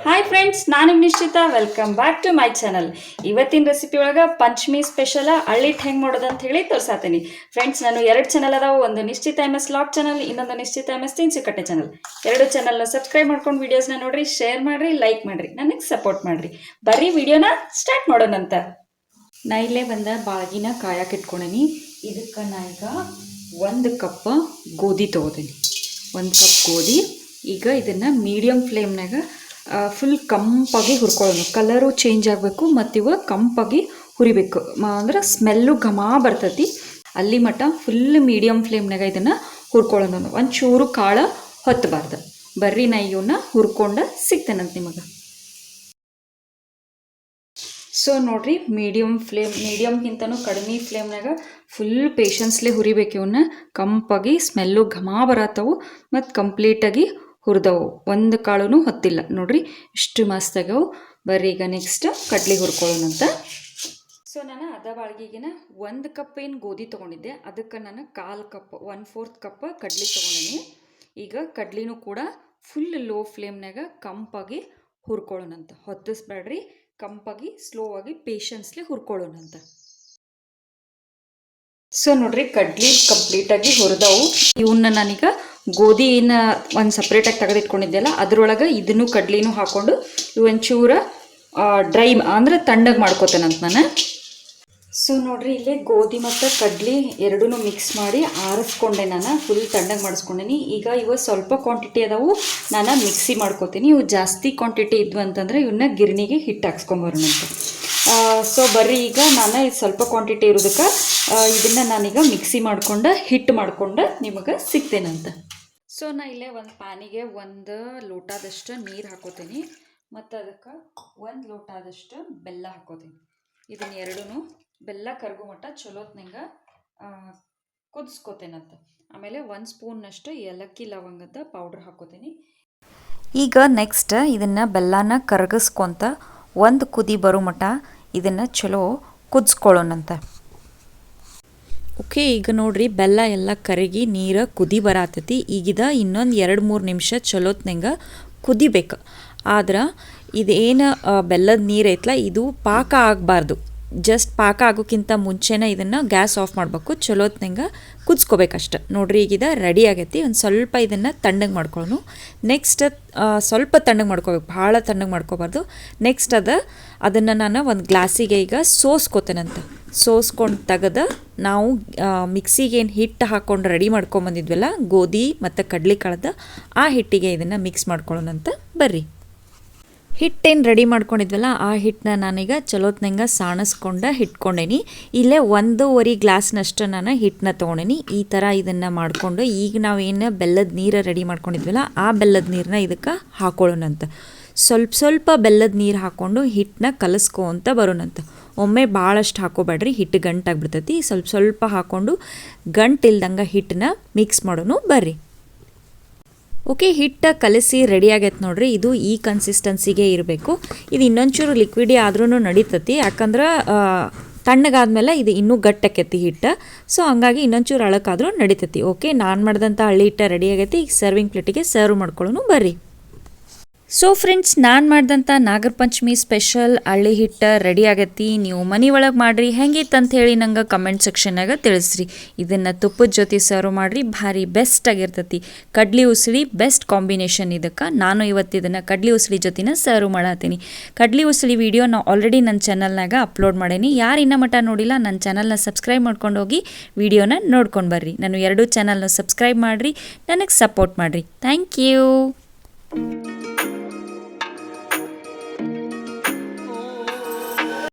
Hi friends, ನಾನು Nishchita. Welcome back to my channel. ಇವತ್ತಿನ recipe ಒಳಗೆ ಪಂಚಮಿ ಸ್ಪೆಷಲ್ ಅಳ್ಳಿಟ್ಟು ಹೆಂಗೆ ಮಾಡೋದು ಅಂತ ಹೇಳಿ ತೋರ್ಸಾತೀನಿ. ಫ್ರೆಂಡ್ಸ್, ನಾನು 2 ಚಾನಲ್ ಅದಾವ. ಒಂದು ನಿಶ್ಚಿತ MS ಲಾಗ್ ಚಾನಲ್, ಇನ್ನೊಂದು ನಿಶ್ಚಿತ MS ತಿನಿಸುಕಟ್ಟೆ ಚಾನಲ್. 2 ಚಾನಲ್ನ ಸಬ್ಸ್ಕ್ರೈಬ್ ಮಾಡ್ಕೊಂಡು ವಿಡಿಯೋಸ್ನ ನೋಡ್ರಿ, ಶೇರ್ ಮಾಡ್ರಿ, ಲೈಕ್ ಮಾಡ್ರಿ, ನನಗೆ ಸಪೋರ್ಟ್ ಮಾಡ್ರಿ. ಬರ್ರಿ ವಿಡಿಯೋನ ಸ್ಟಾರ್ಟ್ ಮಾಡೋಣಂತ. ನಾ ಇಲ್ಲೇ ಬಂದ ಬಾಳಗಿನ ಕಾಯಕ್ಕೆ ಇಟ್ಕೊಂಡೀನಿ. ಇದಕ್ಕೆ ನಾ ಈಗ 1 ಕಪ್ ಗೋಧಿ ತೊಗೋತೀನಿ. 1 ಕಪ್ ಗೋಧಿ. ಈಗ ಇದನ್ನು ಮೀಡಿಯಮ್ ಫ್ಲೇಮ್ನಾಗ ಫುಲ್ ಕಂಪಾಗಿ ಹುರ್ಕೊಳ್ಳೋಣ. ಕಲರು ಚೇಂಜ್ ಆಗಬೇಕು ಮತ್ತು ಇವ ಕಂಪಾಗಿ ಹುರಿಬೇಕು. ಅಂದ್ರೆ ಸ್ಮೆಲ್ಲು ಘಮ ಬರ್ತೈತಿ. ಅಲ್ಲಿ ಮಟ್ಟ ಫುಲ್ ಮೀಡಿಯಮ್ ಫ್ಲೇಮ್ನಾಗ ಇದನ್ನು ಹುರ್ಕೊಳ್ಳೋಣ. ಒಂಚೂರು ಕಾಳು ಹೊತ್ತಬಾರ್ದು. ಬರ್ರಿ ನಾ ಇವನ್ನ ಹುರ್ಕೊಂಡು ಸಿಗ್ತೇನಂತ ನಿಮಗೆ. ಸೊ ನೋಡ್ರಿ, ಮೀಡಿಯಮ್ಗಿಂತನೂ ಕಡಿಮೆ ಫ್ಲೇಮ್ನಾಗ ಫುಲ್ ಪೇಷನ್ಸ್ಲಿ ಹುರಿಬೇಕು. ಇವನ್ನ ಕಂಪಾಗಿ ಸ್ಮೆಲ್ಲು ಘಮ ಬರತ್ತವು ಮತ್ತು ಕಂಪ್ಲೀಟಾಗಿ ಹುರಿದವು. ಒಂದು ಕಾಳು ಹೊತ್ತಿಲ್ಲ ನೋಡ್ರಿ, ಇಷ್ಟು ಮಸ್ತಾಗವು. ಬರ್ರಿ ಈಗ ನೆಕ್ಸ್ಟ್ ಕಡ್ಲಿ ಹುರ್ಕೊಳ್ಳೋಣಂತ. ಸೊ ನಾನು ಬಾಳ್ಗಿಗಿನ 1 ಕಪ್ ಏನು ಗೋಧಿ ತೊಗೊಂಡಿದ್ದೆ, ಅದಕ್ಕೆ ನಾನು 1/4 ಕಪ್ 1/4 ಕಪ್ ಕಡ್ಲಿ ತೊಗೊಂಡಿನಿ. ಈಗ ಕಡ್ಲಿನೂ ಕೂಡ ಫುಲ್ ಲೋ ಫ್ಲೇಮ್ನಾಗ ಕಂಪಾಗಿ ಹುರ್ಕೊಳ್ಳೋಣಂತ. ಹೊತ್ತಿಸ್ಬೇಡ್ರಿ, ಕಂಪಾಗಿ ಸ್ಲೋ ಆಗಿ ಪೇಷನ್ಸ್ಲಿ ಹುರ್ಕೊಳ್ಳೋಣಂತ. ಸೊ ನೋಡ್ರಿ, ಕಡ್ಲಿ ಕಂಪ್ಲೀಟಾಗಿ ಹುರಿದವು. ಇವನ್ನ ನಾನೀಗ ಗೋಧಿನ ಒಂದು ಸಪ್ರೇಟಾಗಿ ತೆಗೆದಿಟ್ಕೊಂಡಿದ್ದೆಲ್ಲ ಅದರೊಳಗೆ ಇದನ್ನು ಕಡ್ಲಿನೂ ಹಾಕ್ಕೊಂಡು ಒಂಚೂರ ಡ್ರೈ ಅಂದರೆ ತಣ್ಣಗೆ ಮಾಡ್ಕೋತೇನಂತ ನಾನು. ಸೊ ನೋಡ್ರಿ, ಇಲ್ಲೇ ಗೋಧಿ ಮತ್ತು ಕಡ್ಲಿ ಎರಡೂ ಮಿಕ್ಸ್ ಮಾಡಿ ಆರಿಸ್ಕೊಂಡೆ. ನಾನು ಫುಲ್ ತಣ್ಣಗೆ ಮಾಡಿಸ್ಕೊಂಡೇನಿ. ಈಗ ಇವು ಸ್ವಲ್ಪ ಕ್ವಾಂಟಿಟಿ ಅದಾವು, ನಾನು ಮಿಕ್ಸಿ ಮಾಡ್ಕೋತೀನಿ. ಇವು ಜಾಸ್ತಿ ಕ್ವಾಂಟಿಟಿ ಇದ್ವು ಅಂತಂದರೆ ಇವನ್ನ ಗಿರಣಿಗೆ ಹಿಟ್ಟು ಹಾಕ್ಸ್ಕೊಂಬರೋಣಂತ. ಸೊ ಬರ್ರಿ ಈಗ ನಾನು ಇದು ಸ್ವಲ್ಪ ಕ್ವಾಂಟಿಟಿ ಇರೋದಕ್ಕೆ ಇದನ್ನು ನಾನೀಗ ಮಿಕ್ಸಿ ಮಾಡ್ಕೊಂಡು ಹಿಟ್ಟು ಮಾಡ್ಕೊಂಡು ನಿಮಗೆ ಸಿಗ್ತೇನಂತ. ಸೊ ನಾ ಇಲ್ಲೇ ಒಂದು ಪ್ಯಾನಿಗೆ 1 ಲೋಟದಷ್ಟು ನೀರು ಹಾಕೋತೀನಿ ಮತ್ತು ಅದಕ್ಕೆ 1 ಲೋಟದಷ್ಟು ಬೆಲ್ಲ ಹಾಕೋತೀನಿ. ಇದನ್ನ ಎರಡೂ ಬೆಲ್ಲ ಕರಗೋ ಮಟ್ಟ ಚಲೋತ್ನಂಗೆ ಕುದಿಸ್ಕೋತೇನಂತ. ಆಮೇಲೆ 1 ಸ್ಪೂನ್ನಷ್ಟು ಏಲಕ್ಕಿ ಲವಂಗದ ಪೌಡ್ರ್ ಹಾಕೋತೀನಿ. ಈಗ ನೆಕ್ಸ್ಟ್ ಇದನ್ನು ಬೆಲ್ಲನ ಕರಗಿಸ್ಕೊತ 1 ಕುದಿ ಬರೋ ಮಟ್ಟ ಇದನ್ನು ಚಲೋ ಕುದಿಸ್ಕೊಳ್ಳೋಣಂತ. ಓಕೆ, ಈಗ ನೋಡ್ರಿ, ಬೆಲ್ಲ ಎಲ್ಲ ಕರಗಿ ನೀರು ಕುದಿ ಬರತೈತಿ. ಈಗಿದ ಇನ್ನೊಂದು 2-3 ನಿಮಿಷ ಚಲೋತ್ನಂಗೆ ಕುದಿಬೇಕು. ಆದ್ರೆ ಇದೇನು ಬೆಲ್ಲದ ನೀರು ಐತಲ್ಲ, ಇದು ಪಾಕ ಆಗಬಾರ್ದು. ಜಸ್ಟ್ ಪಾಕ ಆಗೋಕ್ಕಿಂತ ಮುಂಚೆನೇ ಇದನ್ನು ಗ್ಯಾಸ್ ಆಫ್ ಮಾಡಬೇಕು. ಚಲೋತ್ನಂಗೆ ಕುದಿಸ್ಕೋಬೇಕಷ್ಟೆ. ನೋಡ್ರಿ, ಈಗಿದ ರೆಡಿ ಆಗೈತಿ. ಒಂದು ಸ್ವಲ್ಪ ಇದನ್ನು ತಣ್ಣಗೆ ಮಾಡ್ಕೊಳ್ಳೋಣ. ನೆಕ್ಸ್ಟ್ ಸ್ವಲ್ಪ ತಣ್ಣಗೆ ಮಾಡ್ಕೋಬೇಕು, ಭಾಳ ತಣ್ಣಗೆ ಮಾಡ್ಕೋಬಾರ್ದು. ನೆಕ್ಸ್ಟ್ ಅದನ್ನು ನಾನು ಒಂದು ಗ್ಲಾಸಿಗೆ ಈಗ ಸೋಸ್ಕೋತೇನಂತ. ಸೋಸ್ಕೊಂಡು ತೆಗೆದು ನಾವು ಮಿಕ್ಸಿಗೆ ಏನು ಹಿಟ್ಟು ಹಾಕ್ಕೊಂಡು ರೆಡಿ ಮಾಡ್ಕೊಂಬಂದಿದ್ವಲ್ಲ ಗೋಧಿ ಮತ್ತು ಕಡ್ಲಿ ಕಾಳದ, ಆ ಹಿಟ್ಟಿಗೆ ಇದನ್ನು ಮಿಕ್ಸ್ ಮಾಡ್ಕೊಳ್ಳೋಣಂತ. ಬರ್ರಿ, ಹಿಟ್ಟೇನು ರೆಡಿ ಮಾಡ್ಕೊಂಡಿದ್ವಲ್ಲ ಆ ಹಿಟ್ಟನ್ನ ನಾನೀಗ ಚಲೋತ್ನಂಗೆ ಸಾಣಿಸ್ಕೊಂಡು ಇಟ್ಕೊಂಡೇನಿ. ಇಲ್ಲೇ 1.5 ಗ್ಲಾಸ್ನಷ್ಟು ನಾನು ಹಿಟ್ಟನ್ನ ತೊಗೊಂಡೇನಿ. ಈ ಥರ ಇದನ್ನು ಮಾಡಿಕೊಂಡು ಈಗ ನಾವೇನು ಬೆಲ್ಲದ ನೀರು ರೆಡಿ ಮಾಡ್ಕೊಂಡಿದ್ವಲ್ಲ ಆ ಬೆಲ್ಲದ ನೀರನ್ನ ಇದಕ್ಕೆ ಹಾಕೊಳ್ಳೋಣಂತ. ಸ್ವಲ್ಪ ಬೆಲ್ಲದ ನೀರು ಹಾಕ್ಕೊಂಡು ಹಿಟ್ಟನ್ನ ಕಲಿಸ್ಕೊಂತ ಬರೋಣಂತ. ಒಮ್ಮೆ ಭಾಳಷ್ಟು ಹಾಕೋಬೇಡ್ರಿ, ಹಿಟ್ಟು ಗಂಟಾಗ್ಬಿಡ್ತೈತಿ. ಸ್ವಲ್ಪ ಹಾಕ್ಕೊಂಡು ಗಂಟಿಲ್ದಂಗೆ ಹಿಟ್ಟನ್ನ ಮಿಕ್ಸ್ ಮಾಡೋಣ. ಬರ್ರಿ. ಓಕೆ, ಹಿಟ್ಟು ಕಲಸಿ ರೆಡಿ ಆಗೈತೆ ನೋಡ್ರಿ. ಇದು ಈ ಕನ್ಸಿಸ್ಟೆನ್ಸಿಗೆ ಇರಬೇಕು. ಇದು ಇನ್ನೊಂಚೂರು ಲಿಕ್ವಿಡಿ ಆದ್ರೂ ನಡೀತತಿ, ಯಾಕಂದ್ರೆ ತಣ್ಣಗಾದ್ಮೇಲೆ ಇದು ಇನ್ನೂ ಗಟ್ಟಾಕೈತಿ ಹಿಟ್ಟು. ಸೊ ಹಂಗಾಗಿ ಇನ್ನೊಂಚೂರು ಅಳಕಾದ್ರೂ ನಡೀತತಿ. ಓಕೆ, ನಾನು ಮಾಡಿದಂಥ ಹಳ್ಳಿ ಹಿಟ್ಟು ರೆಡಿ ಆಗೈತಿ. ಈಗ ಸರ್ವಿಂಗ್ ಪ್ಲೇಟಿಗೆ ಸರ್ವ್ ಮಾಡ್ಕೊಳ್ಳೋಣ. ಬರ್ರಿ. ಸೊ ಫ್ರೆಂಡ್ಸ್, ನಾನು ಮಾಡಿದಂಥ ನಾಗರ ಪಂಚಮಿ ಸ್ಪೆಷಲ್ ಅಳ್ಳಿ ಹಿಟ್ಟು ರೆಡಿ ಆಗೈತಿ. ನೀವು ಮನೆ ಒಳಗೆ ಮಾಡಿರಿ. ಹೆಂಗಿತ್ತು ಅಂತ ಹೇಳಿ ನಂಗೆ ಕಮೆಂಟ್ ಸೆಕ್ಷನ್ನಾಗ ತಿಳಿಸ್ರಿ. ಇದನ್ನು ತುಪ್ಪದ ಜೊತೆ ಸರ್ವ್ ಮಾಡಿರಿ, ಭಾರಿ ಬೆಸ್ಟ್ ಆಗಿರ್ತೈತಿ. ಕಡ್ಲಿ ಉಸಳಿ ಬೆಸ್ಟ್ ಕಾಂಬಿನೇಷನ್ ಇದಕ್ಕೆ. ನಾನು ಇವತ್ತು ಇದನ್ನು ಕಡ್ಲಿ ಉಸಳಿ ಜೊತೆನ ಸರ್ವ್ ಮಾಡತ್ತೀನಿ. ಕಡ್ಲಿ ಉಸಳಿ ವಿಡಿಯೋ ನಾವು ಆಲ್ರೆಡಿ ನನ್ನ ಚಾನಲ್ನಾಗ ಅಪ್ಲೋಡ್ ಮಾಡೀನಿ. ಯಾರು ಇನ್ನೂ ಮಟ್ಟ ನೋಡಿಲ್ಲ, ನನ್ನ ಚಾನಲ್ನ ಸಬ್ಸ್ಕ್ರೈಬ್ ಮಾಡ್ಕೊಂಡು ಹೋಗಿ ವಿಡಿಯೋನ ನೋಡ್ಕೊಂಡು ಬರ್ರಿ. ನಾನು 2 ಚಾನಲ್ನ ಸಬ್ಸ್ಕ್ರೈಬ್ ಮಾಡಿರಿ, ನನಗೆ ಸಪೋರ್ಟ್ ಮಾಡಿರಿ. Thank you.